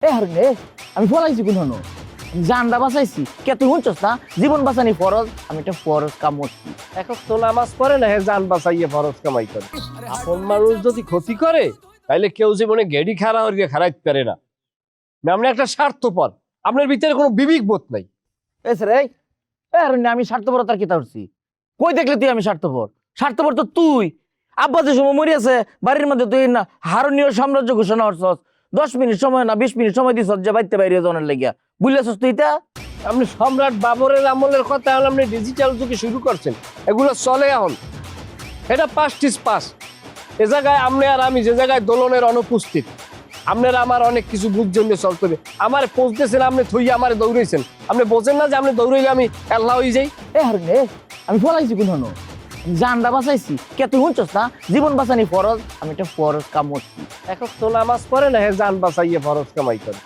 হারুন আমি ফলাইছি কোন জানটা বাঁচাইছি কে তুই শুনছস না জীবন বাঁচানি ফরজ আমি একটা ফরজ কাম করছি এখন তো নামাজ পড়ে না, হে জান বাঁচাইয়ে ফরজ কামাই করে। আপন মানুষ যদি ক্ষতি করে তাইলে কেউ জীবনে গেড়ি খাড়া হরিয়ে খারাইতে পারে না। আপনি একটা স্বার্থপর, আপনার ভিতরে কোনো বিবেক বোধ নাই। এসে রে হারুন আমি স্বার্থপরতার কিতা করছি? কই দেখলে তুই আমি স্বার্থপর? স্বার্থপর তো তুই। আব্বা যে সময় মরিয়াছে বাড়ির মধ্যে তুই না হারুনীয় সাম্রাজ্য ঘোষণা করছস, 10 মিনিট সময় না 20 মিনিট সময় দিছস যে বাইতে বাইরে জনের লেগিয়া, বুঝলেছস তুই তা? আপনি সম্রাট বাবরের আমলের কথা এখন আপনি ডিজিটাল যুগে শুরু করছেন, এগুলো চলে এখন। এটা পাস্ট ইজ পাস্ট। এ জায়গায় আপনি আর আমি যে জায়গায় দোলনের অনুপস্থিত, আপনার আমার অনেক কিছু বুঝছেন চলতে হবে। আমার পৌঁছতেছেন, আপনি থইয়া আমার দৌড়াইছেন। আপনি বোঝেন না যে আপনি দৌড়াইলে আমি আল্লাহ হয়ে যাই? হারুন আমি ফলাইছি কোন জানটা বাঁচাইছি কে তুই শুনছস না জীবন বাঁচানি ফরজ আমি একটা ফরজ কাম করছি। এখন তো নামাজ পড়ে না, হে জান বাঁচাইয়ে ফরজ কামাই করে।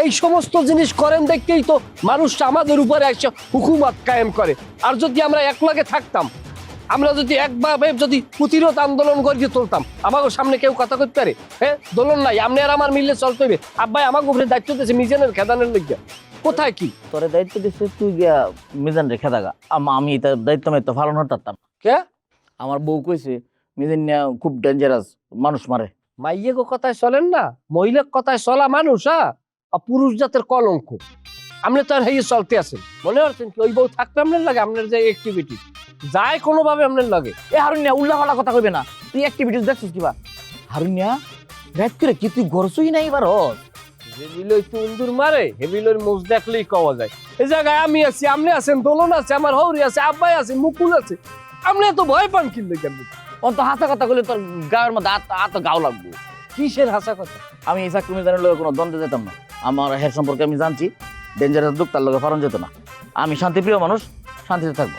এই সমস্ত জিনিস করেন দেখতেই তো মানুষ আমাদের উপরে এসে হুকুমত কায়েম করে। আর যদি আমরা একলাগে থাকতাম, আমরা যদি একভাবে যদি প্রতিরোধ আন্দোলন করিয়ে তুলতাম, আমাকে সামনে কেউ কথা করতে পারে? হ্যাঁ, দোলন নাই, আপনি আর আমার মিললে চলতে হবে। আব্বাই আমাকে উপরে দায়িত্ব দিয়েছে মিজানের খেদানের লইয়া। কোথায় কি তোরে দায়িত্ব দিচ্ছে তুই গিয়া মিজান রেখে থাকা, আমি এটা দায়িত্ব মেয়ে তো পালন হতাম। কে? আমার বউ কইছে মিজান নিয়া খুব ডেঞ্জারাস, মানুষ মারে। মাইয়ে গো কথায় চলেন না, মহিলার কথায় চলা মানুষ আর পুরুষ জাতের কলঙ্ক। আপনি তো আর হইয়ে চলতে আছেন, মনে হচ্ছেন কি ওই বউ থাকতে আপনার লাগে? আপনার যে অ্যাক্টিভিটি যায় কোনোভাবে আপনার লাগে। হারুনিয়া উল্লা পাল্লা কথা কইবে না, তুই অ্যাক্টিভিটিস দেখছিস কিবা? হারুনিয়া রাত করে কি তুই গরছই নাই এবার? হেবিলই তুন্দুর মারে, হেবিলর মুখ দেখলেই কওয়া যায়। এই জায়গায় আমি আছি, আপনি আছেন, দোলন আছে, আমার হৌরি আছে, আব্বাই আছে, মুকুল আছে। আপনি এত ভয় পান কিনলে কেন? অন্ত হাসা কথা কইলে তোর গায়ের মধ্যে আত গাও লাগবো। কিসের হাসা কথা? আমি এই চাকরি মিজানের লগে কোনো দ্বন্দ্বে যেতাম না। আমার হের সম্পর্কে আমি জানছি, ডেঞ্জারাস লোক, তার লগে ফারণ যেত না। আমি শান্তিপ্রিয় মানুষ, শান্তিতে থাকবো।